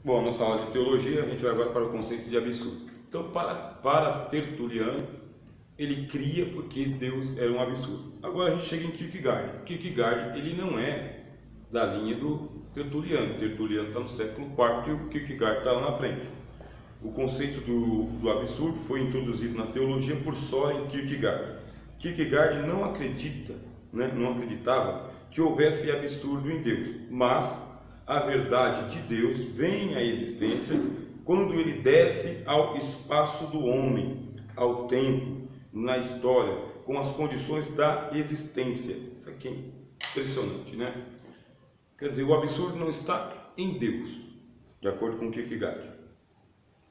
Bom, nossa aula de teologia, a gente vai agora para o conceito de absurdo. Então, para Tertuliano, ele cria porque Deus era um absurdo. Agora a gente chega em Kierkegaard. Kierkegaard, ele não é da linha do Tertuliano. Tertuliano está no século IV e o Kierkegaard está lá na frente. O conceito do absurdo foi introduzido na teologia por Søren Kierkegaard. Kierkegaard não acredita, não acreditava que houvesse absurdo em Deus, mas a verdade de Deus vem à existência quando ele desce ao espaço do homem, ao tempo, na história, com as condições da existência. Isso aqui é impressionante, né? Quer dizer, o absurdo não está em Deus, de acordo com Kierkegaard.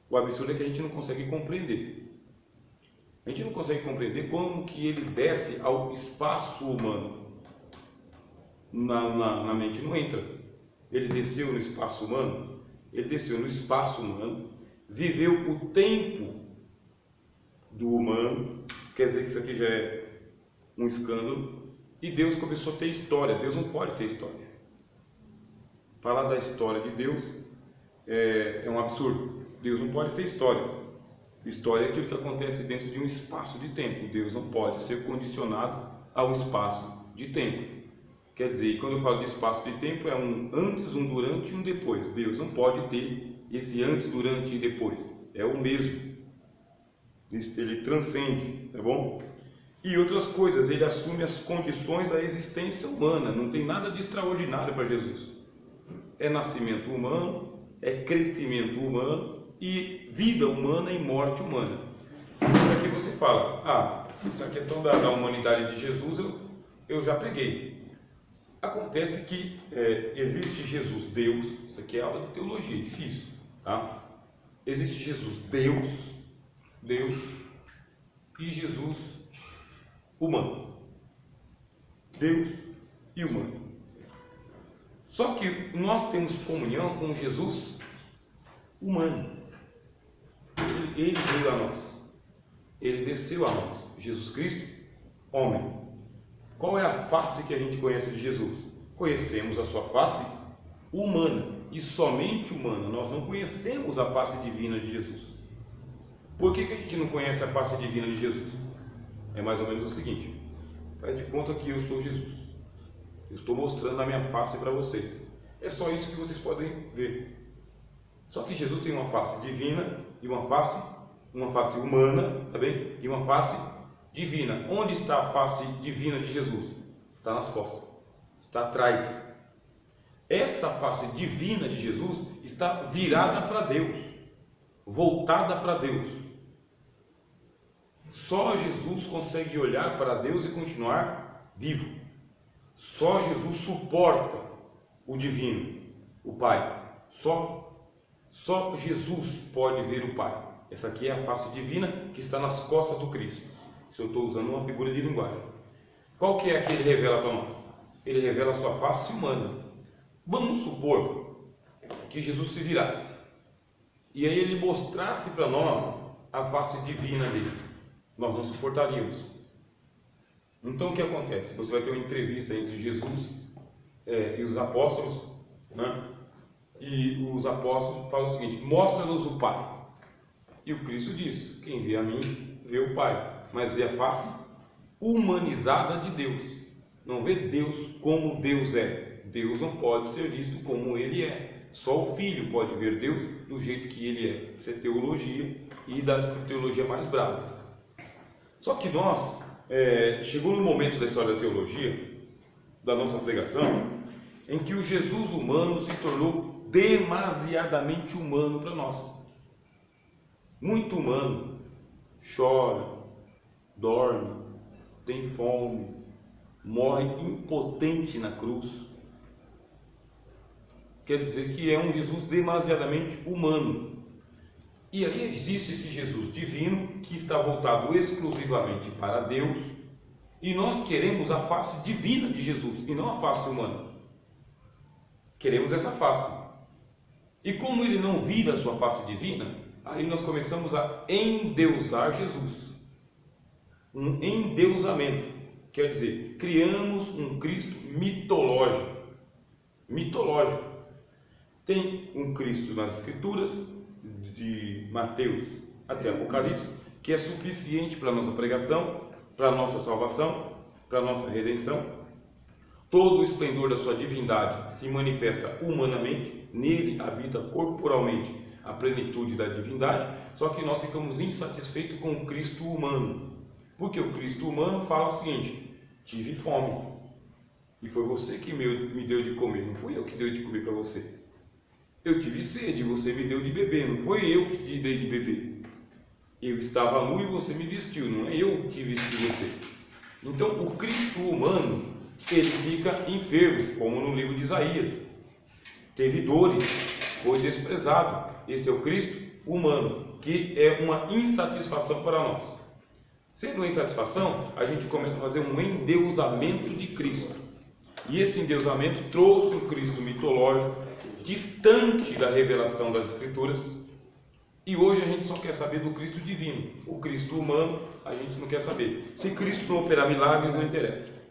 O absurdo é que a gente não consegue compreender. A gente não consegue compreender como que ele desce ao espaço humano. Na mente não entra. Ele desceu no espaço humano, ele desceu no espaço humano, viveu o tempo do humano, quer dizer que isso aqui já é um escândalo, e Deus começou a ter história. Deus não pode ter história. Falar da história de Deus é um absurdo. Deus não pode ter história. História é aquilo que acontece dentro de um espaço de tempo. Deus não pode ser condicionado ao espaço de tempo. Quer dizer, quando eu falo de espaço de tempo, é um antes, um durante e um depois. Deus não pode ter esse antes, durante e depois. É o mesmo. Ele transcende, tá bom? E outras coisas, ele assume as condições da existência humana. Não tem nada de extraordinário para Jesus. É nascimento humano, é crescimento humano e vida humana e morte humana. Isso aqui você fala, essa questão da humanidade de Jesus eu já peguei. Acontece que existe Jesus Deus, isso aqui é aula de teologia, difícil, tá? Existe Jesus Deus e Jesus humano. Deus e humano. Só que nós temos comunhão com Jesus humano. Ele veio a nós, ele desceu a nós. Jesus Cristo, homem. Qual é a face que a gente conhece de Jesus? Conhecemos a sua face humana e somente humana. Nós não conhecemos a face divina de Jesus. Por que a gente não conhece a face divina de Jesus? É mais ou menos o seguinte: faz de conta que eu sou Jesus. Eu estou mostrando a minha face para vocês. É só isso que vocês podem ver. Só que Jesus tem uma face divina e uma face humana, tá bem? E uma face divina. Onde está a face divina de Jesus? Está nas costas, está atrás. Essa face divina de Jesus está virada para Deus, voltada para Deus. Só Jesus consegue olhar para Deus e continuar vivo. Só Jesus suporta o divino, o Pai. Só Jesus pode ver o Pai. Essa aqui é a face divina que está nas costas do Cristo. Se eu estou usando uma figura de linguagem. Qual que é a que ele revela para nós? Ele revela a sua face humana. Vamos supor que Jesus se virasse e aí ele mostrasse para nós a face divina dele. Nós não suportaríamos. Então o que acontece? Você vai ter uma entrevista entre Jesus e os apóstolos, né? E os apóstolos falam o seguinte: mostra-nos o Pai. E o Cristo diz: quem vê a mim, vê o Pai. Mas vê a face humanizada de Deus. Não vê Deus como Deus é. Deus não pode ser visto como Ele é. Só o Filho pode ver Deus do jeito que Ele é. Isso é teologia, e da teologia mais brava. Só que nós, chegou no momento da história da teologia, da nossa pregação, em que o Jesus humano se tornou demasiadamente humano para nós. Muito humano. Chora, dorme, tem fome, morre impotente na cruz. Quer dizer que é um Jesus demasiadamente humano. E aí existe esse Jesus divino que está voltado exclusivamente para Deus, e nós queremos a face divina de Jesus e não a face humana. Queremos essa face. E como ele não vira a sua face divina, aí nós começamos a endeusar Jesus. Um endeusamento, quer dizer, criamos um Cristo mitológico. Tem um Cristo nas Escrituras, de Mateus até Apocalipse, que é suficiente para a nossa pregação, para a nossa salvação, para a nossa redenção. Todo o esplendor da sua divindade se manifesta humanamente, nele habita corporalmente a plenitude da divindade, só que nós ficamos insatisfeitos com o Cristo humano, porque o Cristo humano fala o seguinte: tive fome, e foi você que me deu de comer, não fui eu que dei de comer para você. Eu tive sede, você me deu de beber, não foi eu que te dei de beber. Eu estava nu e você me vestiu, não é eu que vesti você. Então o Cristo humano, ele fica enfermo, como no livro de Isaías. Teve dores, foi desprezado. Esse é o Cristo humano, que é uma insatisfação para nós. Sendo uma insatisfação, a gente começa a fazer um endeusamento de Cristo. E esse endeusamento trouxe um Cristo mitológico, distante da revelação das Escrituras. E hoje a gente só quer saber do Cristo divino. O Cristo humano a gente não quer saber. Se Cristo não operar milagres, não interessa.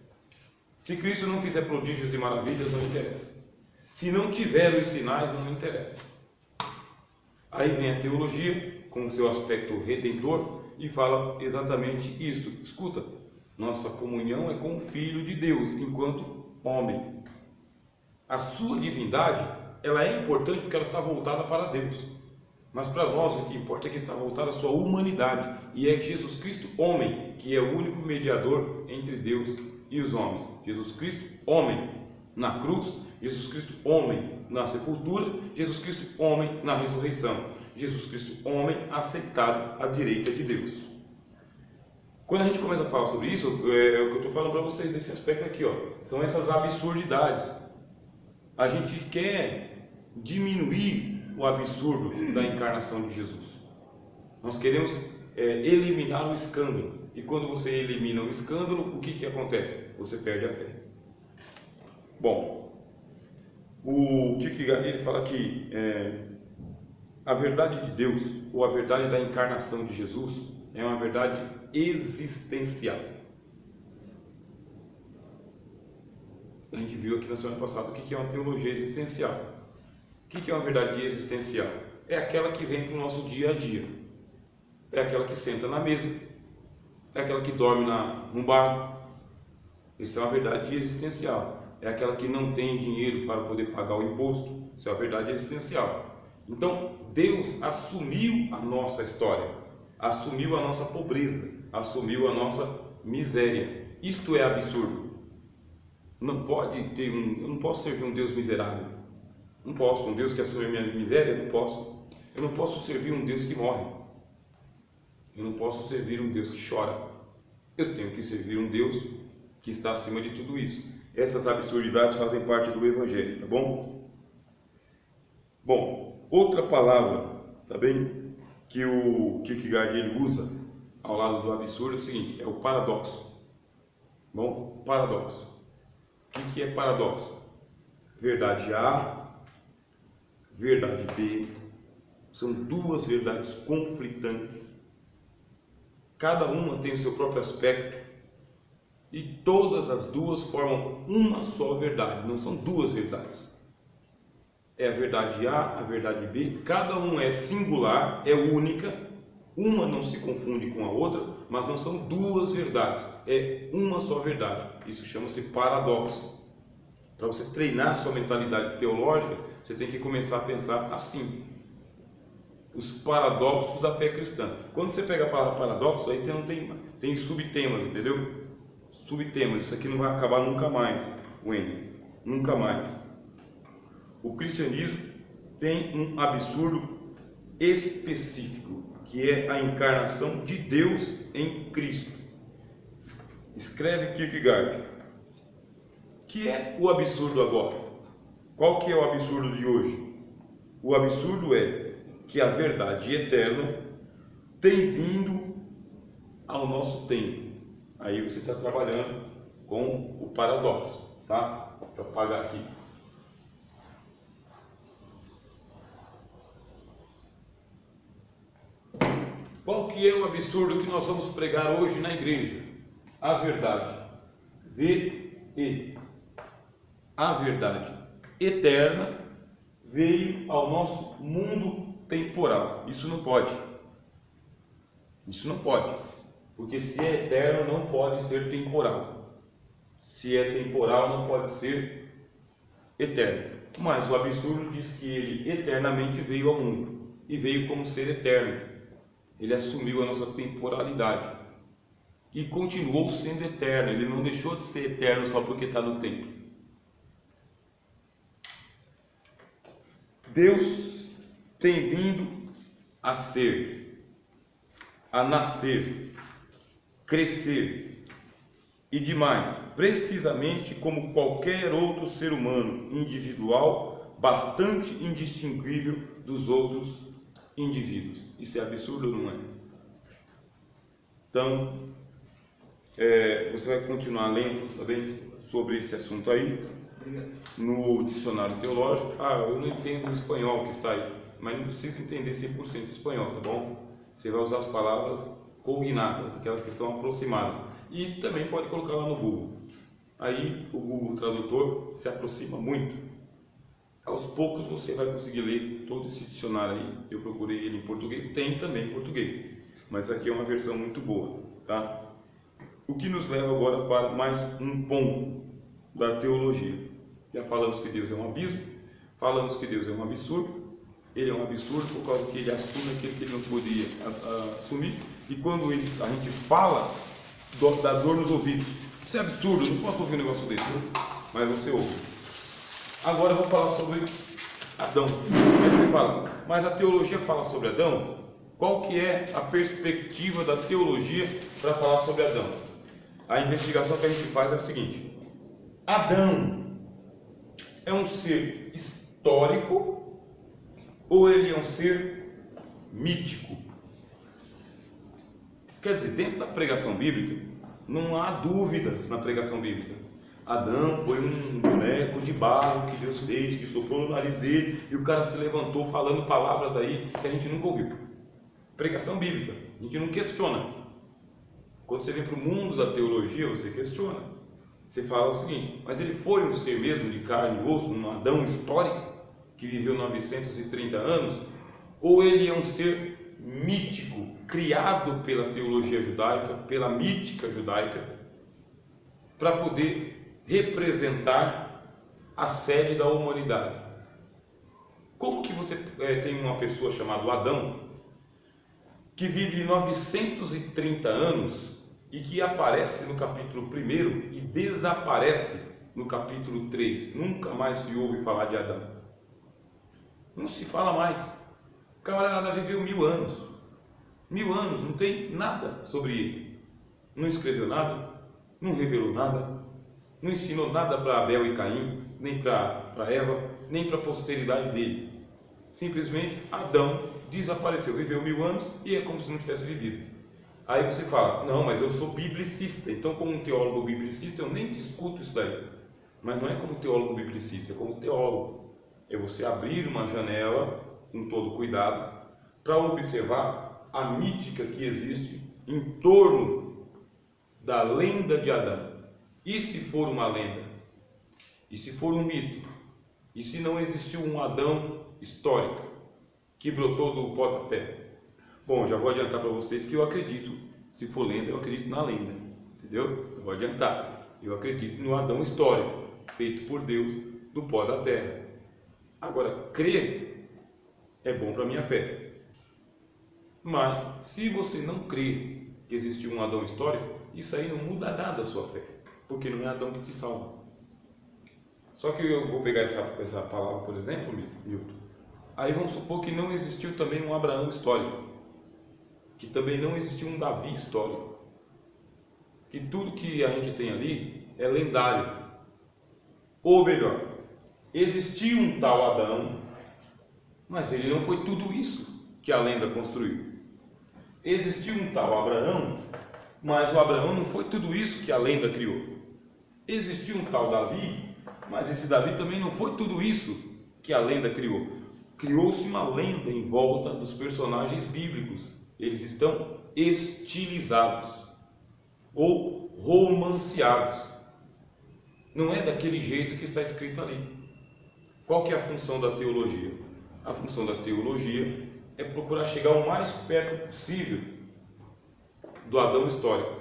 Se Cristo não fizer prodígios e maravilhas, não interessa. Se não tiver os sinais, não interessa. Aí vem a teologia com o seu aspecto redentor e fala exatamente isto. Escuta, nossa comunhão é com o Filho de Deus enquanto homem. A sua divindade, ela é importante porque ela está voltada para Deus. Mas para nós o que importa é que está voltada à sua humanidade, e é Jesus Cristo homem, que é o único mediador entre Deus e os homens. Jesus Cristo homem na cruz, Jesus Cristo homem na sepultura, Jesus Cristo homem na ressurreição, Jesus Cristo homem aceitado à direita de Deus. Quando a gente começa a falar sobre isso, é o que eu estou falando para vocês desse aspecto aqui, ó, são essas absurdidades. A gente quer diminuir o absurdo da encarnação de Jesus. Nós queremos eliminar o escândalo. E quando você elimina o escândalo, o que acontece? Você perde a fé. Bom, o Kierkegaard ele fala que a verdade de Deus, ou a verdade da encarnação de Jesus, é uma verdade existencial. A gente viu aqui na semana passada o que é uma teologia existencial. O que é uma verdade existencial? É aquela que vem para o nosso dia a dia. É aquela que senta na mesa. É aquela que dorme num barco. Isso é uma verdade existencial. É aquela que não tem dinheiro para poder pagar o imposto. Isso é uma verdade existencial. Então, Deus assumiu a nossa história, assumiu a nossa pobreza, assumiu a nossa miséria. Isto é absurdo. Não pode ter eu não posso servir um Deus miserável. Não posso. Um Deus que assume a minha miséria, não posso. Eu não posso servir um Deus que morre. Eu não posso servir um Deus que chora. Eu tenho que servir um Deus que está acima de tudo isso. Essas absurdidades fazem parte do Evangelho, tá bom? Bom, outra palavra, tá bem, que o Kierkegaard ele usa ao lado do absurdo é o seguinte, é o paradoxo. Bom, paradoxo. O que é paradoxo? Verdade A, verdade B, são duas verdades conflitantes. Cada uma tem o seu próprio aspecto e todas as duas formam uma só verdade, não são duas verdades. É a verdade A, a verdade B, cada uma é singular, é única, uma não se confunde com a outra, mas não são duas verdades, é uma só verdade. Isso chama-se paradoxo. Para você treinar sua mentalidade teológica, você tem que começar a pensar assim. Os paradoxos da fé cristã. Quando você pega a palavra paradoxo, aí você não tem subtemas, entendeu? Subtemas, isso aqui não vai acabar nunca mais, Wendel, nunca mais. O cristianismo tem um absurdo específico, que é a encarnação de Deus em Cristo. Escreve Kierkegaard. Que é o absurdo agora? Qual que é o absurdo de hoje? O absurdo é que a verdade eterna tem vindo ao nosso tempo. Aí você está trabalhando com o paradoxo, tá? Para apagar aqui. Qual que é o absurdo que nós vamos pregar hoje na igreja? A verdade. V-E. A verdade eterna veio ao nosso mundo temporal. Isso não pode. Isso não pode. Porque se é eterno, não pode ser temporal. Se é temporal, não pode ser eterno. Mas o absurdo diz que ele eternamente veio ao mundo. E veio como ser eterno. Ele assumiu a nossa temporalidade. E continuou sendo eterno. Ele não deixou de ser eterno só porque está no tempo. Deus tem vindo a ser, a nascer, crescer e demais, precisamente como qualquer outro ser humano individual, bastante indistinguível dos outros indivíduos. Isso é absurdo, não é? Então, você vai continuar lendo também sobre esse assunto aí no dicionário teológico. Eu não entendo o espanhol que está aí, mas não precisa entender 100% espanhol, tá bom? Você vai usar as palavras cognatas, aquelas que são aproximadas, e também pode colocar lá no Google. Aí o Google Tradutor se aproxima muito. Aos poucos você vai conseguir ler todo esse dicionário aí. Eu procurei ele em português, tem também em português, mas aqui é uma versão muito boa, tá? O que nos leva agora para mais um ponto da teologia. Já falamos que Deus é um abismo, falamos que Deus é um absurdo. Ele é um absurdo por causa que ele assume aquilo que ele não podia assumir, e quando a gente fala, dá dor nos ouvidos. Isso é absurdo, eu não posso ouvir um negócio desse, mas você ouve. Agora eu vou falar sobre Adão. Aí você fala, mas a teologia fala sobre Adão? Qual que é a perspectiva da teologia para falar sobre Adão? A investigação que a gente faz é a seguinte: Adão é um ser histórico ou ele é um ser mítico? Quer dizer, dentro da pregação bíblica, não há dúvidas na pregação bíblica. Adão foi um boneco de barro que Deus fez, que soprou no nariz dele, e o cara se levantou falando palavras aí que a gente nunca ouviu. Pregação bíblica, a gente não questiona. Quando você vem para o mundo da teologia, você questiona. Você fala o seguinte: mas ele foi um ser mesmo de carne e osso, um Adão histórico que viveu 930 anos? Ou ele é um ser mítico, criado pela teologia judaica, pela mítica judaica, para poder representar a sede da humanidade? Como que você tem uma pessoa chamada Adão, que vive 930 anos e que aparece no capítulo 1 e desaparece no capítulo 3? Nunca mais se ouve falar de Adão. Não se fala mais. O camarada viveu 1000 anos. 1000 anos, não tem nada sobre ele. Não escreveu nada, não revelou nada, não ensinou nada para Abel e Caim, nem para Eva, nem para a posteridade dele. Simplesmente Adão desapareceu, viveu 1000 anos e é como se não tivesse vivido. Aí você fala, não, mas eu sou biblicista, então como um teólogo biblicista eu nem discuto isso daí. Mas não é como teólogo biblicista, é como teólogo. É você abrir uma janela com todo cuidado para observar a mítica que existe em torno da lenda de Adão. E se for uma lenda? E se for um mito? E se não existiu um Adão histórico que brotou do pó da terra? Bom, já vou adiantar para vocês que eu acredito, se for lenda, eu acredito na lenda, entendeu? Eu vou adiantar, eu acredito no Adão histórico, feito por Deus do pó da terra. Agora, crer é bom para a minha fé, mas se você não crê que existiu um Adão histórico, isso aí não muda nada a sua fé, porque não é Adão que te salva. Só que eu vou pegar essa palavra, por exemplo, Milton, aí vamos supor que não existiu também um Abraão histórico, que também não existiu um Davi histórico, que tudo que a gente tem ali é lendário. Ou melhor, existiu um tal Adão, mas ele não foi tudo isso que a lenda construiu. Existiu um tal Abraão, mas o Abraão não foi tudo isso que a lenda criou. Existiu um tal Davi, mas esse Davi também não foi tudo isso que a lenda criou. Criou-se uma lenda em volta dos personagens bíblicos. Eles estão estilizados ou romanceados. Não é daquele jeito que está escrito ali. Qual que é a função da teologia? A função da teologia é procurar chegar o mais perto possível do Adão histórico,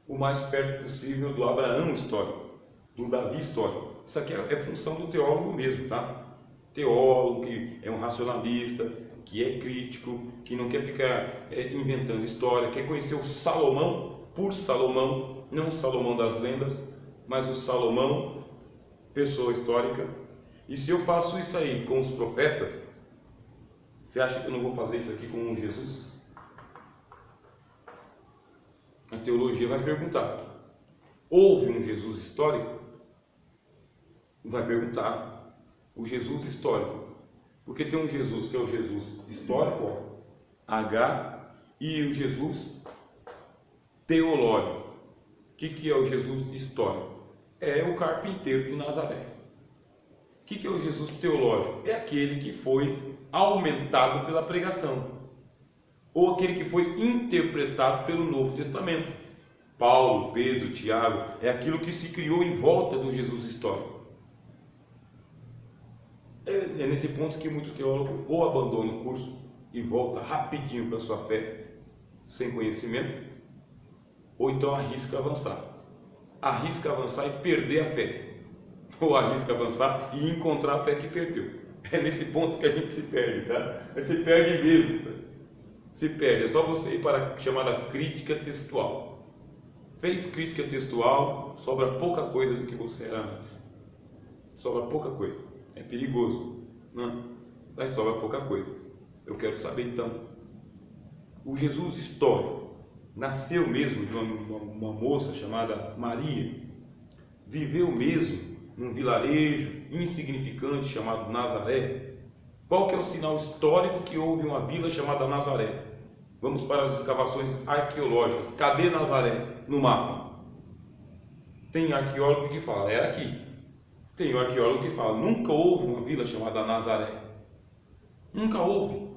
o mais perto possível do Abraão histórico, do Davi histórico. Isso aqui é função do teólogo mesmo, tá? Teólogo que é um racionalista, que é crítico, que não quer ficar inventando história, quer conhecer o Salomão por Salomão, não o Salomão das lendas, mas o Salomão, pessoa histórica. E se eu faço isso aí com os profetas, você acha que eu não vou fazer isso aqui com um Jesus? A teologia vai perguntar: houve um Jesus histórico? Vai perguntar o Jesus histórico, porque tem um Jesus que é o Jesus histórico, ó, H, e o Jesus teológico. O que é o Jesus histórico? É o carpinteiro de Nazaré. O que é o Jesus teológico? É aquele que foi aumentado pela pregação, ou aquele que foi interpretado pelo Novo Testamento. Paulo, Pedro, Tiago, é aquilo que se criou em volta do Jesus histórico. É nesse ponto que muito teólogo ou abandona o curso e volta rapidinho para a sua fé sem conhecimento, ou então arrisca avançar. Arrisca avançar e perder a fé, ou arrisca avançar e encontrar a fé que perdeu. É nesse ponto que a gente se perde, tá? Se perde mesmo, tá? Se perde. É só você ir para a chamada crítica textual. Fez crítica textual, sobra pouca coisa do que você era antes. Sobra pouca coisa. É perigoso, não? Mas sobra pouca coisa. Eu quero saber então, o Jesus histórico nasceu mesmo de uma moça chamada Maria, viveu mesmo num vilarejo insignificante chamado Nazaré. Qual que é o sinal histórico que houve uma vila chamada Nazaré? Vamos para as escavações arqueológicas. Cadê Nazaré no mapa? Tem arqueólogo que fala, era aqui. Tem um arqueólogo que fala, nunca houve uma vila chamada Nazaré. Nunca houve.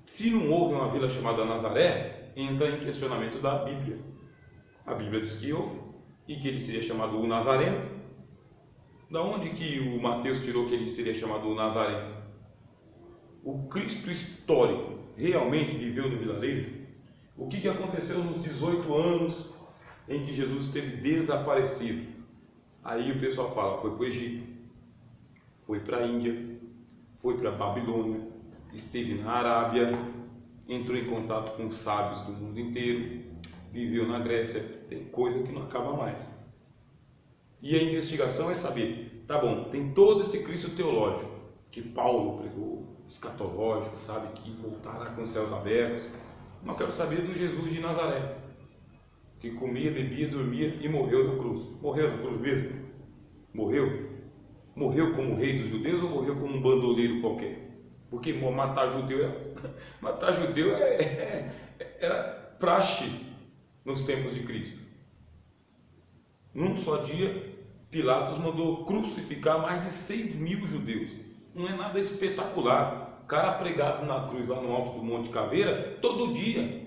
Se não houve uma vila chamada Nazaré, entra em questionamento da Bíblia. A Bíblia diz que houve e que ele seria chamado o Nazareno. Da onde que o Mateus tirou que ele seria chamado o Nazareno? O Cristo histórico realmente viveu no vilarejo? O que aconteceu nos 18 anos em que Jesus esteve desaparecido? Aí o pessoal fala, foi para o Egito, foi para a Índia, foi para a Babilônia, esteve na Arábia, entrou em contato com os sábios do mundo inteiro, viveu na Grécia. Tem coisa que não acaba mais. E a investigação é saber, tá bom, tem todo esse Cristo teológico que Paulo pregou, escatológico, sabe, que voltará com os céus abertos, mas eu quero saber do Jesus de Nazaré, que comia, bebia, dormia e morreu na cruz. Morreu na cruz mesmo? Morreu? Morreu como rei dos judeus ou morreu como um bandoleiro qualquer? Porque matar judeu era praxe nos tempos de Cristo. Num só dia, Pilatos mandou crucificar mais de 6.000 judeus. Não é nada espetacular. O cara pregado na cruz lá no alto do Monte Caveira, todo dia,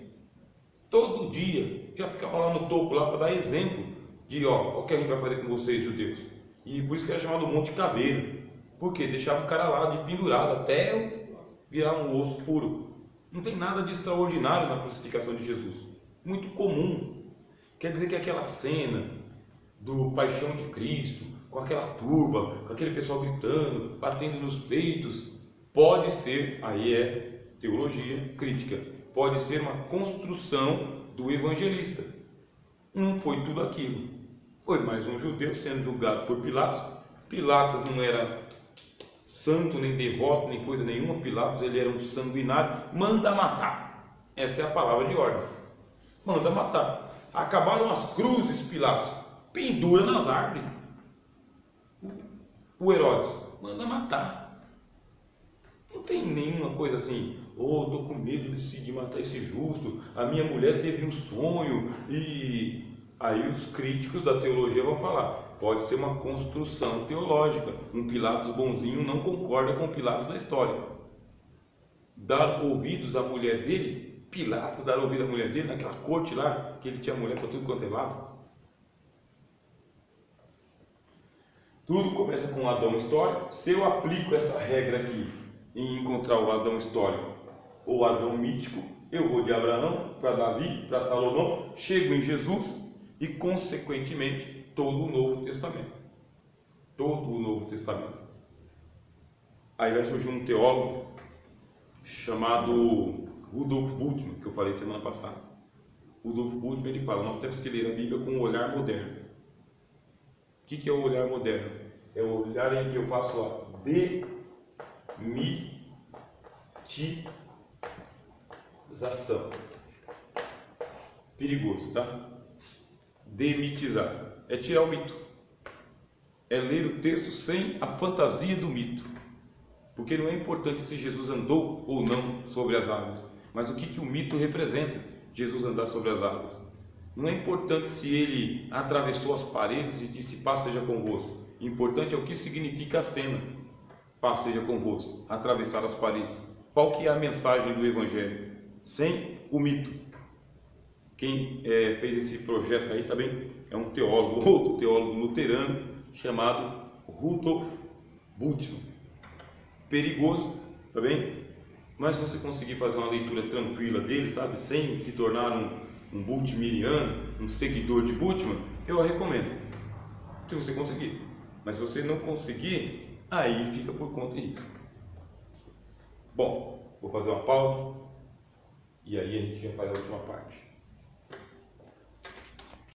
já ficava lá no topo lá para dar exemplo de ó, o que a gente vai fazer com vocês, judeus. E por isso que era chamado Monte Caveira, porque deixava o cara lá de pendurado até virar um osso puro. Não tem nada de extraordinário na crucificação de Jesus, muito comum. Quer dizer que aquela cena do Paixão de Cristo, com aquela turba, com aquele pessoal gritando, batendo nos peitos, pode ser, aí é teologia crítica, pode ser uma construção do evangelista. Não foi tudo aquilo. Foi mais um judeu sendo julgado por Pilatos. Pilatos não era santo, nem devoto, nem coisa nenhuma. Pilatos, ele era um sanguinário. Manda matar. Essa é a palavra de ordem. Manda matar. Acabaram as cruzes, Pilatos. Pendura nas árvores. O Herodes manda matar. Não tem nenhuma coisa assim, estou com medo de matar esse justo, a minha mulher teve um sonho. E aí os críticos da teologia vão falar, pode ser uma construção teológica. Um Pilatos bonzinho não concorda com o Pilatos da história. Dar ouvidos à mulher dele, Pilatos dar ouvido à mulher dele naquela corte lá, que ele tinha mulher para tudo quanto é lado. Tudo começa com um Adão histórico. Se eu aplico essa regra aqui em encontrar o Adão histórico ou o Adão mítico, eu vou de Abraão para Davi, para Salomão, chego em Jesus e, consequentemente, todo o Novo Testamento. Todo o Novo Testamento. Aí vai surgir um teólogo chamado Rudolf Bultmann, que eu falei semana passada. Rudolf Bultmann, ele fala: nós temos que ler a Bíblia com um olhar moderno. O que é o olhar moderno? É o olhar em que eu faço a demitização. Perigoso, tá? Demitizar é tirar o mito, é ler o texto sem a fantasia do mito, porque não é importante se Jesus andou ou não sobre as águas, mas o que o mito representa, Jesus andar sobre as águas. Não é importante se ele atravessou as paredes e disse: paz seja convosco. Importante é o que significa a cena: paz seja convosco, atravessar as paredes. Qual que é a mensagem do Evangelho? Sem o mito. Quem fez esse projeto aí também é um teólogo, outro teólogo luterano, chamado Rudolf Bultmann. Perigoso, tá bem? Mas se você conseguir fazer uma leitura tranquila dele, sabe, sem se tornar um bultminiano, um seguidor de Bultmann, eu a recomendo, se você conseguir. Mas se você não conseguir, aí fica por conta disso. Bom, vou fazer uma pausa e aí a gente já faz a última parte.